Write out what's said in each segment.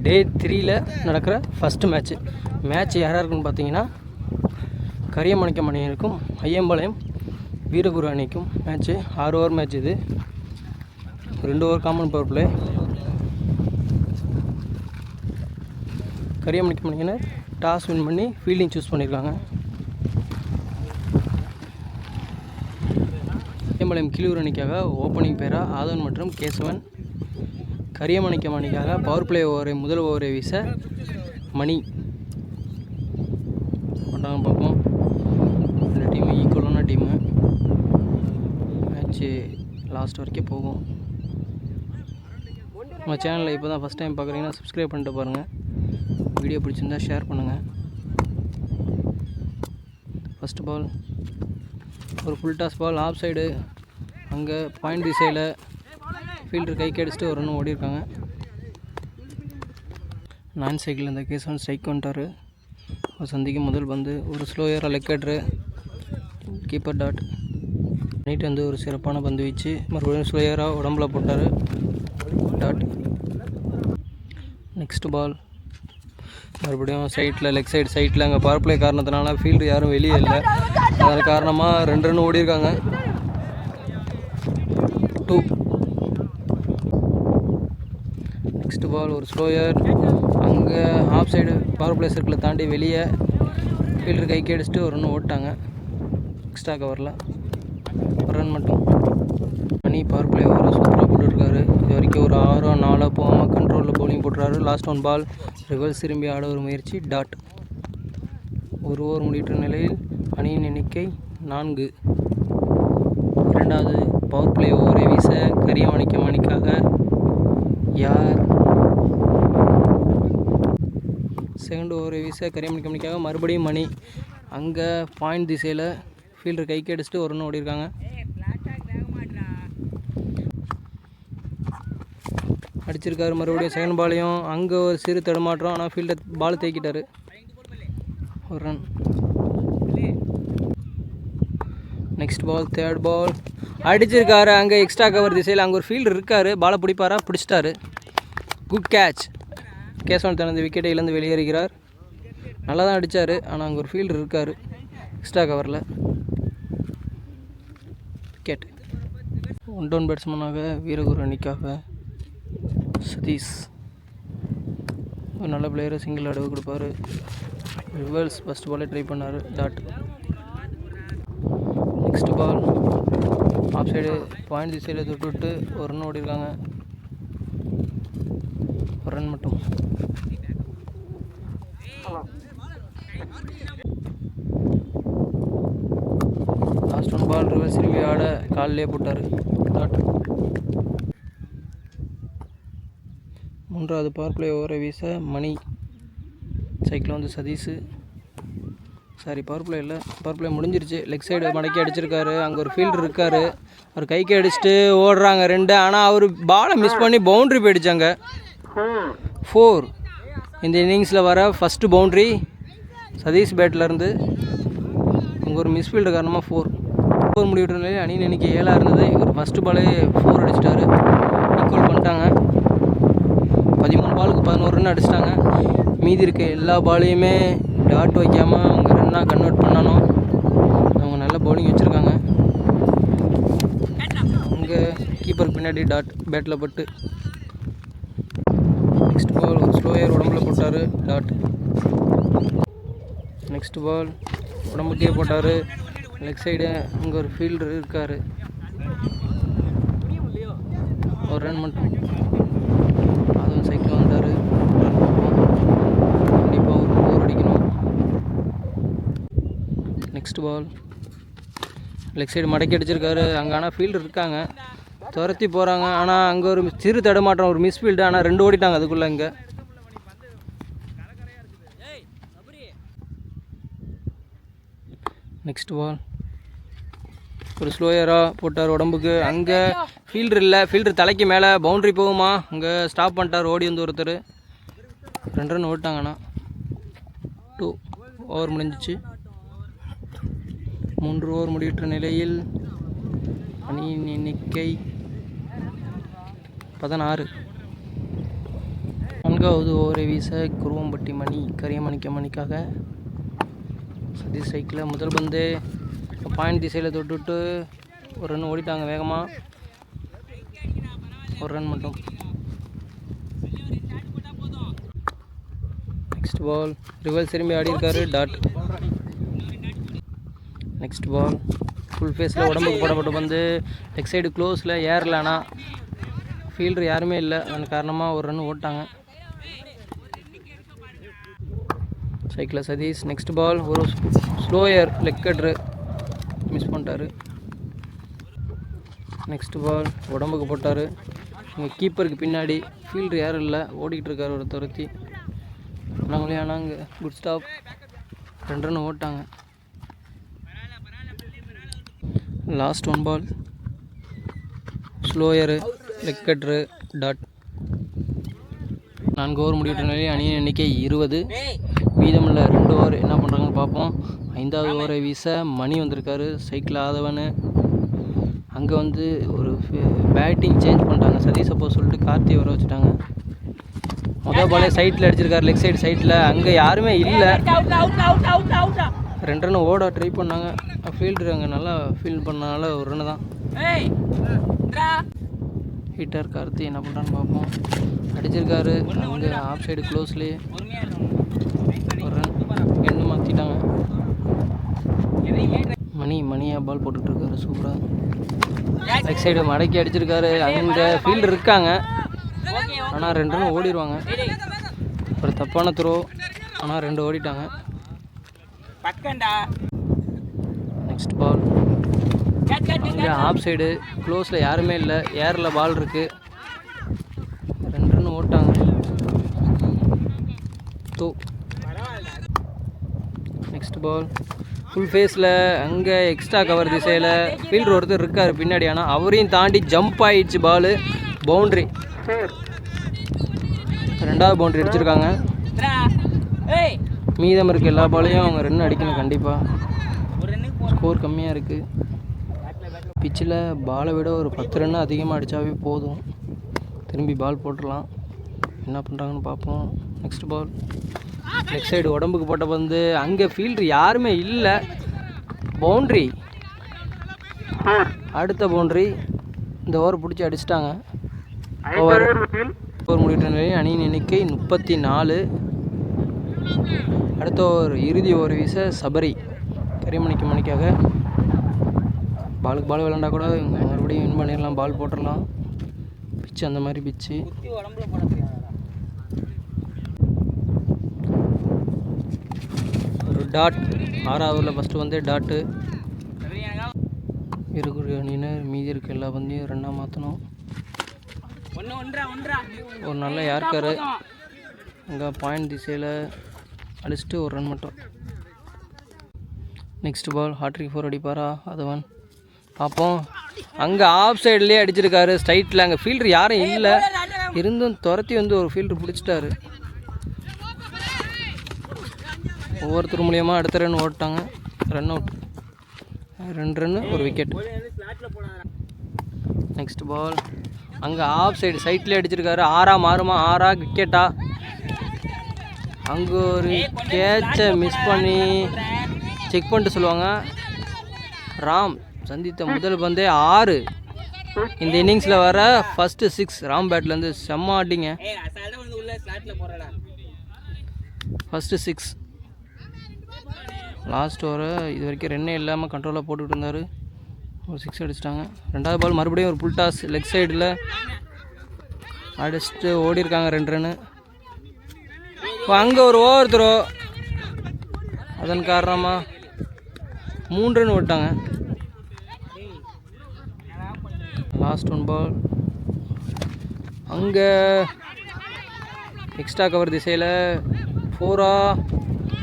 டே 3ல் நடக்கிற first match யாராக இருக்குன்னு பார்த்தீங்கன்னா கரியமாணிக்கம் அணியினருக்கும் ஐயம்பாளையம் வீரகுரு அணிக்கும் மேட்ச்சு. 6 ஓவர் மேட்ச் இது. 2 over common power play. Kariyamanikkam அணியினர் டாஸ் வின் பண்ணி ஃபீல்டிங் சூஸ் பண்ணியிருக்காங்க. ஐயம்பாளையம் கிளியூர் அணிக்காக ஓப்பனிங் பேரா ஆதவன் மற்றும் கேசவன். கரியமாணிக்கம் அணிக்காக பவர் பிளே முதல் ஓவரை வீச மணி பண்ணாங்க. பார்ப்போம். இந்த டீமு ஈக்குவலான டீமு. மேட்ச்சு லாஸ்ட் வரைக்கும் போகும். நம்ம சேனலில் இப்போ தான் ஃபஸ்ட் டைம் பார்க்குறீங்கன்னா சப்ஸ்கிரைப் பண்ணிட்டு பாருங்கள். வீடியோ பிடிச்சிருந்தால் ஷேர் பண்ணுங்கள். ஃபஸ்ட்டு பால் ஒரு full toss ball off side. அங்கே பாயிண்ட் திசையில் ஃபீல்டர் கை கடிச்சிட்டு ஒரு ரன் ஓடிருக்காங்க. 9 சைக்கிள் இந்த கேசவன் ஸ்ட்ரைக் வந்துட்டார். அவர் சந்திக்கும் முதல் பந்து ஒரு ஸ்லோயராக லெக்கட்ரு கீப்பர் டாட். நைட் வந்து ஒரு சிறப்பான பந்து வீச்சு. மறுபடியும் ஸ்லோயராக உடம்புல போட்டார் டாட். நெக்ஸ்ட் பால் மறுபடியும் சைட்டில் லெக் சைட்டில் அங்கே பவர் பிளே காரணத்தினால ஃபீல்டு யாரும் வெளியே இல்லை. அதன் காரணமாக 2 ரன் ஓடிருக்காங்க. 2. நெக்ஸ்ட் பால் ஒரு ஸ்லோயர். அங்கே ஆஃப் சைடு பவர் பிளே சர்க்கிளை தாண்டி வெளியே ஃபீல்டர் கை அடிச்சுட்டு ஒரு ரன் ஓட்டாங்க. எக்ஸ்ட்ரா கவரில் ஒரு ரன் மட்டும். மணி பவர் பிளே ஓவர் சூப்பராக போட்டுருக்காரு. இது வரைக்கும் ஒரு 6-4 போகாமல் கண்ட்ரோலில் பவுலிங் போட்டுறாரு. லாஸ்ட் 1 பால் ரிவர்ஸ் திரும்பி ஆட ஒரு முயற்சி டாட். ஒரு ஓவர் முடிகிற நிலையில் அணியின் எண்ணிக்கை 4. இரண்டாவது பவர் பிளே ஓவரை வீச கரியமாணிக்கம் அணிக்காக யார்? செகண்ட் ஓவரை வீச கரியமாணிக்கம் அணிக்காக மறுபடியும் மணி. அங்கே பாயிண்ட் திசையில் ஃபீல்டர் கைக்கு அடிச்சுட்டு ஒரு ரன் ஓடிருக்காங்க. அடிச்சிருக்காரு மறுபடியும் செகண்ட் பாலையும். அங்கே ஒரு சிறு தடுமாற்றம். ஆனால் ஃபீல்டர் பால் தேக்கிட்டார். ஒரு run. Next ball third ball அடிச்சிருக்காரு. அங்கே எக்ஸ்ட்ரா கவர் திசையில் அங்கே ஒரு ஃபீல்டர் இருக்கார். பாலை பிடிப்பாரா? பிடிச்சிட்டாரு. Good catch. கேசவன் தனது விக்கெட்டை இழந்து வெளியேறுகிறார். நல்லா தான் அடித்தார். ஆனால் அங்கே ஒரு ஃபீல்டர் இருக்கார் எக்ஸ்ட்ரா கவரில். விக்கெட். 1 டவுன் பேட்ஸ்மேனாக வீரகுரு அணிக்காக சதீஷ் ஒரு நல்ல பிளேயரை சிங்கிள் அடவு கொடுப்பார். ரிவர்ஸ் ஃபஸ்ட் பாலே ட்ரை பண்ணார் dot. Next ball off side point திசையில் தொட்டு ஒரு ரன் ஓடிருக்காங்க. ஒரு ரன் மட்டும். லாஸ்ட் 1 பால் ரிவர்ஸ் திரும்பி ஆட காலிலே போட்டார் டாட். மூன்றாவது பவர் பிளே ஓவரை வீச மணி. சைக்கிள் வந்து சதீஷ். சாரி, பவர் பிளே இல்லை, பவர் பிளே முடிஞ்சிருச்சு. லெக் சைடு மடக்கி அடிச்சிருக்காரு. அங்கே ஒரு ஃபீல்டர் இருக்கார். அவர் கைக்கு அடிச்சுட்டு ஓடுறாங்க 2. ஆனால் அவர் பாலை மிஸ் பண்ணி பவுண்ட்ரி போயிடுச்சாங்க. 4. இந்த இன்னிங்ஸில் வர ஃபஸ்ட்டு பவுண்ட்ரி சதீஷ் பேட்லேருந்து. அங்கே ஒரு மிஸ்ஃபீல்டு காரணமாக 4 முடிவிட்ட நிலையில் அணியின் எண்ணிக்கை 7 இருந்தது. இவர் ஃபஸ்ட்டு பாலே 4 அடிச்சிட்டாரு. ஈக்குவல் பண்ணிட்டாங்க. 13 பாலுக்கு 11 ரன் அடிச்சிட்டாங்க. மீதி இருக்க எல்லா பாலையுமே டாட் வைக்காமல் அவங்க ரன்னாக கன்வெர்ட் பண்ணணும். அவங்க நல்ல பவுலிங் வச்சுருக்காங்க. அங்கே கீப்பருக்கு பின்னாடி டாட் பேட்டில் பட்டு. நெக்ஸ்ட் பால் ஒரு ஸ்லோயர் உடம்புல போட்டார் டாட். நெக்ஸ்ட் பால் உடம்புக்கே போட்டார். லெக் சைடு அங்கே ஒரு ஃபீல்டர் இருக்கார். ஒரு ரன் மட்டும். அதுவும் சைக்கிள் வந்தார். கண்டிப்பாக ஒரு 4 அடிக்கணும். நெக்ஸ்ட் பால் லெக் சைடு மடக்கி அடிச்சிருக்காரு. அங்கே ஆனால் ஃபீல்டர் இருக்காங்க. துரத்தி போகிறாங்க. ஆனால் அங்கே ஒரு சிறு தடுமாற்றம், ஒரு மிஸ்ஃபீல்டு. ஆனால் 2 ஓடிட்டாங்க அதுக்குள்ளே. இங்கே நெக்ஸ்ட் பால் ஒரு ஸ்லோயராக போட்டார் உடம்புக்கு. அங்கே ஃபீல்டர் இல்லை. ஃபீல்டர் தலைக்கு மேலே பவுண்ட்ரி போகுமா? அங்கே ஸ்டாப் பண்ணிட்டார். ஓடி வந்து ஒருத்தர். 2 ரன் ஓட்டாங்கண்ணா. 2 ஓவர் முடிஞ்சிச்சு. 3 ஓவர் முடிவிட்ட நிலையில் அணியின் எண்ணிக்கை 16. 4வது ஓவரை வீச குருவம்பட்டி மணி கரியமணிக்க மணிக்காக. சதீஷ் சைக்கிளில் முதல் பந்து பாயிண்ட் திசையில் தொட்டுவிட்டு ஒரு ரன் ஓடிட்டாங்க வேகமாக. ஒரு ரன் மட்டும். நெக்ஸ்ட் பால் ரிவர்ஸ் திரும்பி ஆடி இருக்காரு. டாட். நெக்ஸ்ட் பால் ஃபுல் ஃபேஸில் உடம்புக்கு போடப்பட்டு வந்து லெக் சைடு க்ளோஸில் ஏறல. ஆனால் ஃபீல்டர் யாருமே இல்லை, அதன் காரணமாக ஒரு ரன் ஓட்டாங்க சைக்கிளில் சதீஷ். நெக்ஸ்ட் பால் ஒரு ஸ்லோயர் லெக் கட்ரு மிஸ் பண்ணிட்டாரு. நெக்ஸ்ட் பால் உடம்புக்கு போட்டார். இங்கே கீப்பருக்கு பின்னாடி ஃபீல்டர் யாரும் இல்லை, ஓடிக்கிட்டு இருக்கார் ஒரு துரத்தி. நாங்களே ஆனால் அங்கே குட் ஸ்டாப். 2 ரன் ஓட்டாங்க. லாஸ்ட் 1 பால் ஸ்லோயரு லெக் கட்ரு டாட். 4 ஓவர் முடிவிட்ட நிலையில் அணியின் எண்ணிக்கை 20. மீதமுள்ள 2 ஓவர் என்ன பண்ணுறாங்கன்னு பார்ப்போம். 5வது ஓவரை வீச மணி வந்திருக்காரு. சைக்கிள் ஆதவன் அங்கே வந்து ஒரு பேட்டிங் சேஞ்ச் பண்ணிட்டாங்க. சதீஷ் அப்போ சொல்லிட்டு கார்த்தியை வர வச்சுட்டாங்க. முதல் பாலே சைட்டில் அடிச்சிருக்காரு, லெக் சைடு சைட்டில். அங்கே யாருமே இல்லை. 2 ரன் ஓட ட்ரை பண்ணாங்க. ஃபீல்டர் அங்கே நல்லா ஃபீல்ட் பண்ணனால ஒரு ரன்னு தான். ஹீட்டர் கார்த்தி என்ன பண்ணுறான்னு பார்ப்போம். அடிச்சிருக்காரு அங்கே ஆஃப் சைடு க்ளோஸ்லேயே. ஒரு ரன் எண்ணு மாற்றிட்டாங்க. மணியாக பால் போட்டுட்ருக்காரு சூப்பராக. லெக் சைடு மடக்கி அடிச்சிருக்காரு. அங்கே ஃபீல்டர் இருக்காங்க, ஆனால் 2 ரன் ஓடிடுவாங்க. ஒரு தப்பான த்ரோ, ஆனால் 2 ஓடிட்டாங்க. நெக்ஸ்ட் பால் இங்கே ஆஃப் சைடு க்ளோஸில் யாருமே இல்லை, ஏரில் பால் இருக்குது. 2 ரன் ஓட்டாங்க. நெக்ஸ்ட் பால் ஃபுல் ஃபேஸில் அங்கே எக்ஸ்ட்ரா கவர் திசையில் ஃபீல்டர் ஒருத்தர் இருக்கார் பின்னாடி, ஆனால் அவரையும் தாண்டி ஜம்ப் ஆகிடுச்சு பால். பவுண்ட்ரி. 2வது பவுண்ட்ரி அடிச்சிருக்காங்க. மீதம் இருக்க எல்லா பாலையும் அவங்க ரன் அடிக்கணும் கண்டிப்பாக. ஸ்கோர் கம்மியாக இருக்குது. பிச்சில் பாலை விட ஒரு 10 ரன் அதிகமாக அடித்தாவே போதும். திரும்பி பால் போட்டுடலாம். என்ன பண்ணுறாங்கன்னு பார்ப்போம். நெக்ஸ்ட் பால் லெக் சைடு உடம்புக்கு போட்ட வந்து அங்கே ஃபீல்டர் யாருமே இல்லை. பவுண்ட்ரி. அடுத்த பவுண்ட்ரி. இந்த ஓவர் பிடிச்சி அடிச்சிட்டாங்க. ஓவர் முடிவிட்ட நிலையில் அணியின் எண்ணிக்கை 34. அடுத்த ஓவர் இறுதி ஓவர் வீச சபரி கரிமணிக்கு மணிக்காக. பாலுக்கு பால் விளாண்டா கூட மறுபடியும் வின் பண்ணிடலாம், பால் போட்டுடலாம். பிச்சு அந்த மாதிரி பிச்சு. ஒரு டாட். 6வது ஓவரில் ஃபஸ்ட்டு வந்து டாட்டு. இருகுரு அணியினர் மீதி இருக்க எல்லா பந்தையும் ரன்னாக மாற்றணும். ஒரு நல்ல யார்கரு அங்கே பாயிண்ட் திசையில் அடிச்சுட்டு ஒரு ரன் மட்டும். நெக்ஸ்ட் பால் ஹாட்ரிக் 4 அடிப்பாரா அதவன் பார்ப்போம். அங்கே ஆஃப் சைட்லேயே அடிச்சிருக்காரு ஸ்ட்ரைட்டில். அங்கே ஃபீல்டர் யாரும் இல்லை, இருந்தும் துரத்தி வந்து ஒரு ஃபீல்டர் பிடிச்சிட்டாரு. ஒவ்வொருத்தர் மூலியமாக அடுத்த ரன் ஓட்டாங்க. Run out. 2 ரன்னு ஒரு விக்கெட். நெக்ஸ்ட் பால் அங்கே ஆஃப் சைடு சைட்லேயே அடிச்சிருக்காரு. 6 மாறுமா 6 விக்கெட்டா? அங்கே ஒரு கேட்சை மிஸ் பண்ணி செக் பண்ணிட்டு சொல்லுவாங்க. ராம் சந்தித்த முதல் பந்தே 6. இந்த இன்னிங்ஸில் வர ஃபஸ்ட்டு 6 ராம் பேட்லேருந்து. செம்ம ஆட்டிங்க. ஃபஸ்ட்டு 6. லாஸ்ட் ஓவரை இது வரைக்கும் ரன்னே இல்லாமல் கண்ட்ரோலாக போட்டுக்கிட்டு இருந்தார். ஒரு 6 அடிச்சிட்டாங்க. 2வது பால் மறுபடியும் ஒரு புல் டாஸ் லெக் சைடில் அடிச்சுட்டு ஓடி இருக்காங்க 2 ரன்னு. இப்போ அங்கே ஒரு ஓவர் த்ரோ, அதன் காரணமாக 3 ரன் விட்டாங்க. லாஸ்ட் 1 பால் அங்கே எக்ஸ்ட்ரா கவர் திசையில் 4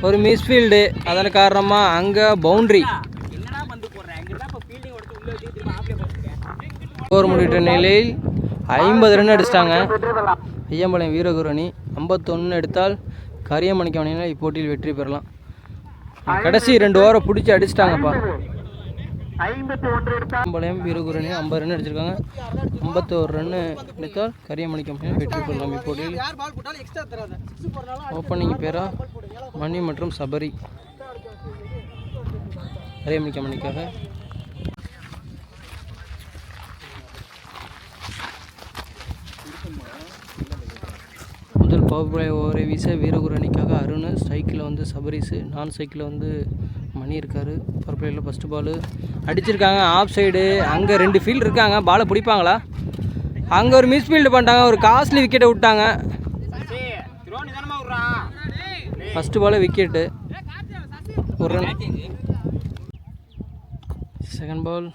ஒரு மிஸ்ஃபீல்டு, அதன் காரணமாக அங்கே பவுண்ட்ரி. ஸ்கோர் முடிவிட்ட நிலையில் 50 ரன் அடிச்சிட்டாங்க. ஐயம்பாளையம் வீரகுரு அணி 51 எடுத்தால் கரியமணிக்கு அணியினர் இப்போட்டியில் வெற்றி பெறலாம். கடைசி 2 ஓவரை பிடிச்சி அடிச்சிட்டாங்கப்பா. பாளையம் வீரகுரணி 50 ரன் அடிச்சிருக்காங்க. 51 ரன்னு எடுத்தால் கரியமணி கம்பெனி வெற்றி பெறலாம். இப்போட்டியில் ஓப்பனிங் பேரா மணி மற்றும் சபரி கரியமணி கம்பெனிக்காக. முதல் பவர் பிளே ஓவரை வீச வீரகுரணிக்காக அருண், ஸ்ட்ரைக்கில் வந்து சபரிஸு, நான் ஸ்ட்ரைக்கில் வந்து மணி இருக்கார். பவர் பிளேயில் ஃபஸ்ட்டு பால் அடிச்சிருக்காங்க. ஆஃப் சைடு அங்கே 2 ஃபீல்டு இருக்காங்க. பாலை பிடிப்பாங்களா? அங்கே ஒரு மிஸ்ஃபீல்டு பண்ணிட்டாங்க. ஒரு காஸ்ட்லி விக்கெட்டை விட்டாங்க. ஃபஸ்ட்டு பால் விக்கெட்டு, ஒரு ரன். செகண்ட் பால்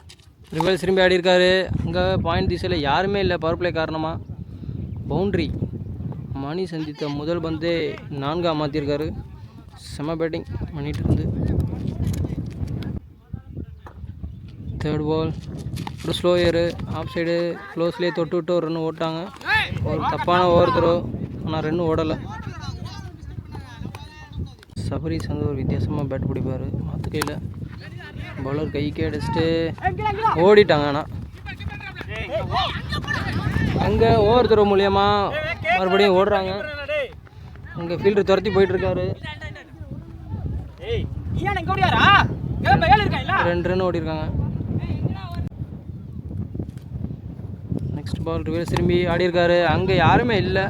ரிவர்ஸ் திரும்பி ஆடி இருக்காரு. அங்கே பாயிண்ட் திசையில் யாருமே இல்லை. பவர் பிளே காரணமாக பவுண்ட்ரி. மணி சந்தித்த முதல் பந்தே 4 மாற்றிருக்காரு. செம பேட்டிங் பண்ணிட்டு இருந்து. தேர்ட் பால் ஒரு ஸ்லோயரு, ஆஃப் சைடு க்ளோஸ்லேயே தொட்டு விட்டு ஒரு ரன் ஓட்டாங்க. ஒரு தப்பான ஓவர் த்ரோ, ஆனால் ரன் ஓடலை. சபரிஸ் வந்து ஒரு வித்தியாசமாக பேட் பிடிப்பார். மாற்றுக்கையில் பவுலர் கைக்கே அடிச்சுட்டு ஓடிட்டாங்க. ஆனால் அங்கே ஓவர் த்ரோ மூலியமா மறுபடியும் ஓடுறாங்க. அங்கே ஃபீல்டர் துரத்தி போயிட்டுருக்காரு. 2 ரன் ஓடிருக்காங்க. நெக்ஸ்ட் பால் ரிவர்ஸ் திரும்பி ஆடி இருக்காரு. அங்கே யாருமே இல்லை.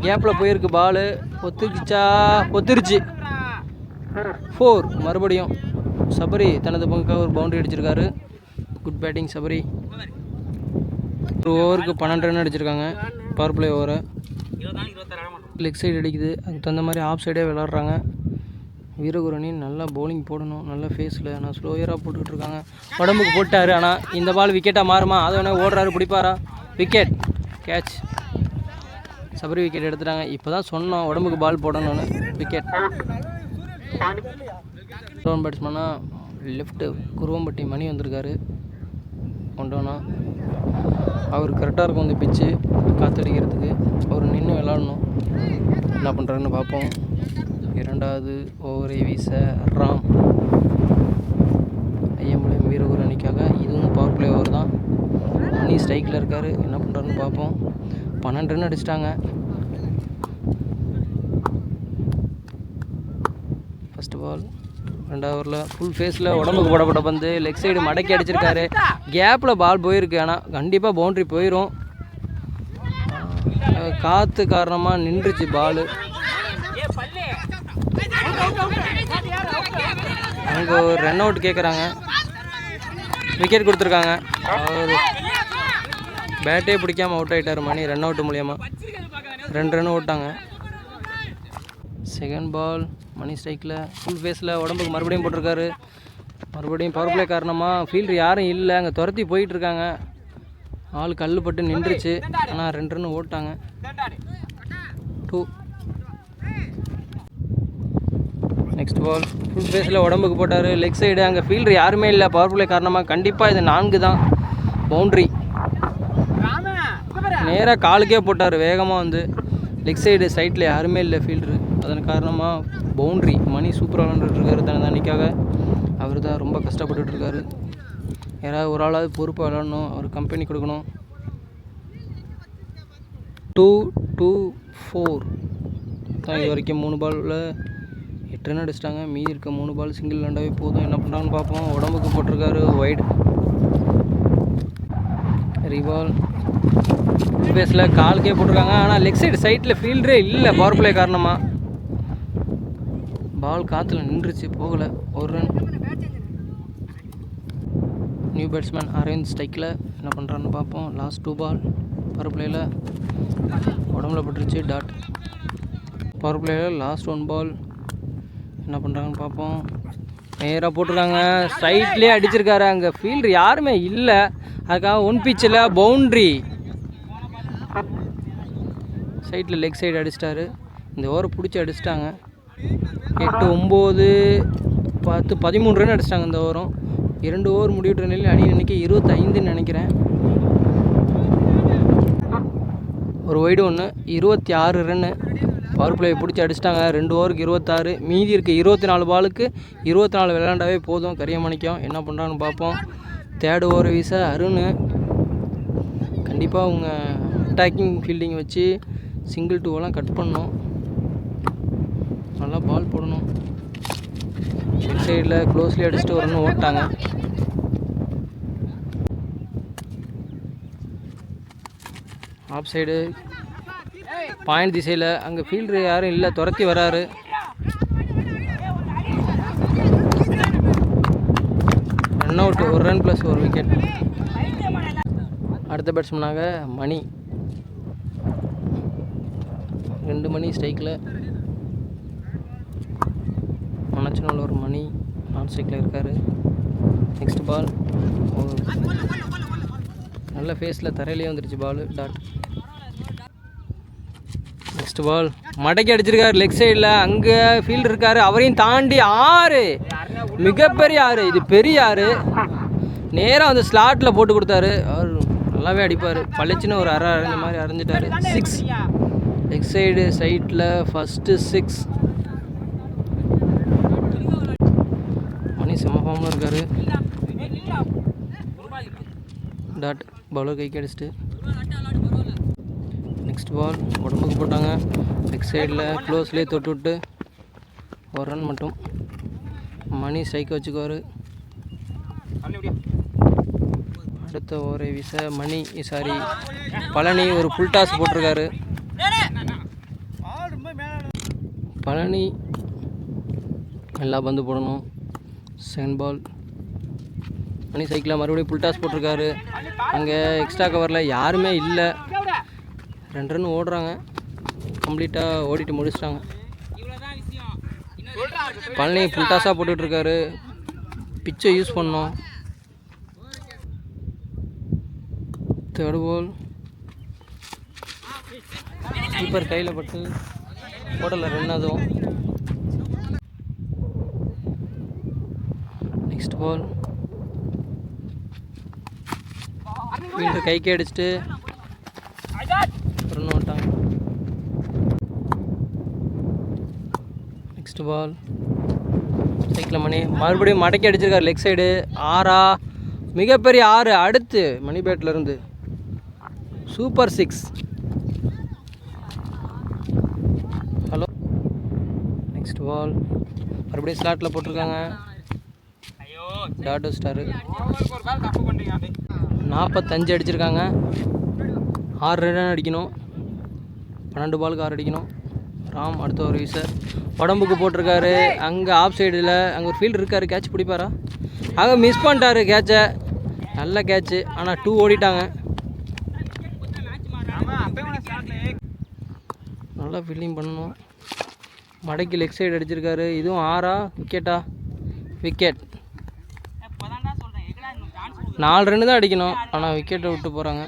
கேப்பில் போயிருக்கு. பால் ஒத்துருச்சு. 4. மறுபடியும் சபரி தனது பங்குக்காக ஒரு பவுண்டரி அடிச்சிருக்காரு. Good batting Sabari. ஒரு ஓவருக்கு 12 ரன் அடிச்சிருக்காங்க. பவர் பிளே ஓவரை லெக் சைடு அடிக்குது. அதுக்கு தகுந்த மாதிரி ஆஃப் சைடே விளாட்றாங்க. வீரகுரணி நல்லா பவுலிங் போடணும், நல்ல ஃபேஸில். ஆனால் ஸ்லோயராக போட்டுக்கிட்டு இருக்காங்க. உடம்புக்கு போட்டார். ஆனால் இந்த பால் விக்கெட்டாக மாறுமா? அதை வேணா ஓடுறாரு, பிடிப்பாரா? Wicket, catch. சபரி விக்கெட் எடுத்துட்டாங்க. இப்போ தான் சொன்னோம் உடம்புக்கு பால் போடணும்னு. விக்கெட். டவுன் பேட்ஸ்மேனாக லெஃப்ட்டு குருவம்பட்டி மணி வந்திருக்காரு. கொண்டோனா அவர் கரெக்டாக இருக்கும் இந்த பிச்சு காற்றடிக்கிறதுக்கு. அவர் நின்று விளாடணும். என்ன பண்ணுறாருன்னு பார்ப்போம். இரண்டாவது ஓவரை வீச ராம். ஐயம்பாளையம் வீரகுரணிக்காக. இதுவும் பவர் பிளே ஓவர் தான். மணி ஸ்ட்ரைக்கில் இருக்கார். என்ன பண்ணுறாருன்னு பார்ப்போம். 12 ரன் அடிச்சிட்டாங்க. ஃபஸ்ட்டு பால் 2வது ஓவரில் ஃபுல் ஃபேஸில் உடம்புக்கு போடப்பட்ட பந்து லெக் சைடு மடக்கி அடிச்சிருக்காரு. கேப்பில் பால் போயிருக்கு. ஆனால் கண்டிப்பாக பவுண்ட்ரி போயிடும். காற்று காரணமாக நின்றுச்சு பால். அங்கே ஒரு ரன் அவுட் கேட்குறாங்க. விக்கெட் கொடுத்துருக்காங்க. அவர் பேட்டே பிடிக்காமல் அவுட் ஆகிட்டார் மணி. ரன் அவுட் மூலியமாக 2 ரன் ஓட்டாங்க. செகண்ட் பால் மணி ஸ்ட்ரைக்கில் ஃபுல் ஃபேஸில் உடம்புக்கு மறுபடியும் போட்டிருக்காரு. மறுபடியும் பவர் பிளே காரணமாக ஃபீல்டர் யாரும் இல்லை. அங்கே துரத்தி போயிட்டுருக்காங்க. ஆள் கல் பட்டு நின்றுச்சு. ஆனால் 2 ரன் ஓட்டாங்க. 2. நெக்ஸ்ட் பால் ஃபுல் ஃபேஸில் உடம்புக்கு போட்டார். லெக் சைடு அங்கே ஃபீல்டர் யாருமே இல்லை. பவர் பிளே காரணமாக கண்டிப்பாக இது 4 தான். பவுண்ட்ரி. நேராக காலுக்கே போட்டார். வேகமாக வந்து லெக் சைடில் யாருமே இல்லை ஃபீல்டரு. அதன் காரணமாக பவுண்ட்ரி. மணி சூப்பராக விளாண்டுருக்காரு தனது அணிக்காக. அவர் தான் ரொம்ப கஷ்டப்பட்டுருக்காரு. யாராவது ஒரு ஆளாவது பொறுப்பாக விளாடணும். அவர் கம்பெனி கொடுக்கணும். 2-2-4 தான். இது வரைக்கும் 3 பாலில் 8 ரன் அடிச்சிட்டாங்க. மீதி இருக்க 3 பால் சிங்கிள் விளாண்டாவே போதும். என்ன பண்ணுறாங்கன்னு பார்ப்போம். உடம்புக்கு போட்டிருக்காரு. வைடு. ரிவால் பேஸில் காலுக்கே போட்டிருக்காங்க. ஆனால் லெக் சைடில் ஃபீல்டரே இல்லை. பவர் பிளே காரணமாக பால் காற்றுல நின்றுச்சு, போகலை. 1 ரன். நியூ பேட்ஸ்மேன் அரவிந்த் ஸ்ட்ரைக்கில். என்ன பண்ணுறான்னு பார்ப்போம். லாஸ்ட் 2 பால் பவர் பிளேயில் உடம்புல பட்டுருச்சு. டாட். பவர் பிளேயில் லாஸ்ட் 1 பால். என்ன பண்ணுறாங்கன்னு பார்ப்போம். நேராக போட்டிருக்காங்க. ஸ்ட்ரைட்லேயே அடிச்சிருக்காரு. அங்கே ஃபீல்டர் யாருமே இல்லை. அதுக்காக 1 பிச்சில் பவுண்ட்ரி. சைட்டில் லெக் சைடு அடிச்சிட்டாரு. இந்த ஓவரை பிடிச்சி அடிச்சிட்டாங்க. 8, 9, 10, 13 ரன் அடிச்சிட்டாங்க இந்த ஓவரும். 2 ஓவர் முடிவிட்ட நிலையில் அணி எண்ணிக்கை 25ன்னு நினைக்கிறேன். ஒரு வைடு 1, 26 ரன்னு. பவர் பிளே பிடிச்சி அடிச்சிட்டாங்க. 2 ஓவருக்கு 26, மீதி இருக்குது 24 பாலுக்கு 24 விளையாண்டாவே போதும். கரியமாணிக்கம் என்ன பண்ணுறான்னு பார்ப்போம். தேர்ட் ஓவர் வீச அருண் கண்டிப்பாக அவங்க அட்டாக்கிங் ஃபீல்டிங் வச்சு சிங்கிள் டூவெல்லாம் கட் பண்ணணும். நல்லா பால் போடணும். லெஃப்ட் சைடில் க்ளோஸ்லி அடிச்சுட்டு ஒரு ரன் ஓட்டாங்க. ஆஃப் சைடு பாயிண்ட் திசையில் அங்கே ஃபீல்டர் யாரும் இல்லை, துரத்தி வராரு. Run out, 1 run plus 1 wicket. அடுத்த பேட்ஸ்மேனாக மணி, 2 மணி ஸ்ட்ரைக்கில். மனச்சனூர் ஒரு மணி நான் ஸ்ட்ரைக்கில் இருக்கார். நெக்ஸ்ட் பால் நல்ல ஃபேஸில் தரையிலே வந்துடுச்சு பால். டாட். நெக்ஸ்ட் பால் மடக்கி அடிச்சிருக்காரு லெக் சைடில். அங்கே ஃபீல்டு இருக்கார், அவரையும் தாண்டி 6, மிகப்பெரிய 6. இது பெரிய 6. நேராக வந்து ஸ்லாட்டில் போட்டு கொடுத்தாரு. அவர் நல்லாவே அடிப்பார். பளிச்சுன்னு ஒரு அரை அரைஞ்ச மாதிரி அரைஞ்சிட்டாரு. 6 லெக் சைடு சைட்டில் ஃபஸ்ட்டு 6. மணி செம்ம ஃபார்மில் இருக்கார். டாட். பவுலர் கைக்கு அடிச்சிட்டு. நெக்ஸ்ட் பால் உடம்புக்கு போட்டாங்க. லெக் சைடில் க்ளோஸ்லேயே தொட்டு விட்டு 1 ரன் மட்டும். மணி ஸ்ட்ரைக்கை வச்சுக்குவார். அடுத்த ஓவரை வீச மணி பழனி ஒரு ஃபுல் டாஸ் போட்டிருக்காரு. பழனி நல்லா பந்து போடணும். செகண்ட் பால் மணி சைக்கிளில் மறுபடியும் ஃபுல் டாஸ் போட்டிருக்காரு. அங்கே எக்ஸ்ட்ரா கவரில் யாருமே இல்லை. 2 ரன் ஓடுறாங்க. கம்ப்ளீட்டாக ஓடிட்டு முடிச்சிட்டாங்க. பழனி ஃபுல் டாஸாக போட்டுட்ருக்காரு. பிச்சை யூஸ் பண்ணோம். தேர்ட் பால் கீப்பர் கையில் பட்டு போடல, ரன் அதுவும். நெக்ஸ்ட் பால் ஃபீல்டர் கைக்கே அடிச்சுட்டு ரன் ஓட்டாங்க. நெக்ஸ்ட் பால் சைக்கிள் மணி மறுபடியும் மடக்கி அடிச்சிருக்காரு லெக் சைடு. 6, மிகப்பெரிய 6. அடுத்து மணி பேட்லேருந்து சூப்பர் 6. ஹலோ. நெக்ஸ்ட் பால் மறுபடியும் ஸ்லாட்டில் போட்டிருக்காங்க. டாட் ஸ்டாரு 45 அடிச்சிருக்காங்க. 6 ரன் அடிக்கணும். 12 பாலுக்கு 6 அடிக்கணும். ராம் அடுத்த ஒரு வீசர் உடம்புக்கு போட்டிருக்காரு. அங்கே ஆஃப் சைடில் அங்கே ஒரு ஃபீல்டு இருக்கார். கேட்ச் பிடிப்பாரா? அங்கே மிஸ் பண்ணிட்டாரு கேட்சை. நல்ல கேட்சு, ஆனால் 2 ஓடிட்டாங்க. நல்லா ஃபீல்டிங் பண்ணணும். மடக்கி லெக் சைடு அடிச்சிருக்காரு. இதுவும் 6 விக்கெட்டா? விக்கெட். 4 ரன்னு தான் அடிக்கணும், ஆனால் விக்கெட்டை விட்டு போகிறாங்க.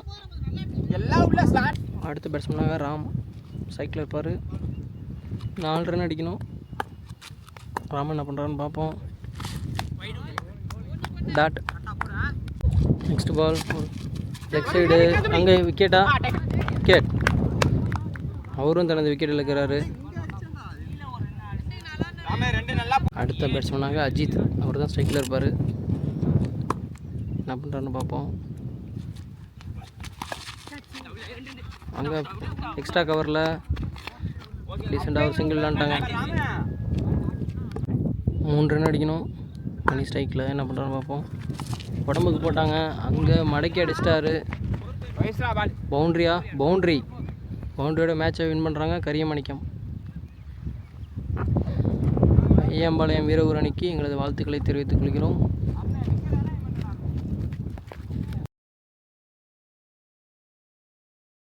அடுத்த பேட்ஸ்மேனாக ராம் சைக்கிள் இருப்பார். 4 ரன் அடிக்கணும். ராம் என்ன பண்ணுறான்னு பார்ப்போம். Dot. Next ball leg side. அங்கே விக்கெட்டா? விக்கெட். அவரும் தனது விக்கெட் இழக்கிறாரு. அடுத்த பேட்ஸ்மேனாக அஜித், அவர் தான் ஸ்ட்ரைக்கில் இருப்பார். என்ன பண்ணுறான்னு பார்ப்போம். அங்கே எக்ஸ்ட்ரா கவரில் ரீசெண்டாக ஒரு சிங்கிள் விளாண்டாங்க. 3 ரன் அடிக்கணும். மணி ஸ்ட்ரைக்கில் என்ன பண்ணுறான்னு பார்ப்போம். உடம்புக்கு போட்டாங்க. அங்கே மடக்கி அடிச்சிட்டாரு. பவுண்ட்ரியோட மேட்சை வின் பண்ணுறாங்க கரியமாணிக்கம். ஐயம்பாளையம் வீரர் அணிக்கு எங்களது வாழ்த்துக்களை தெரிவித்துக் கொள்கிறோம்.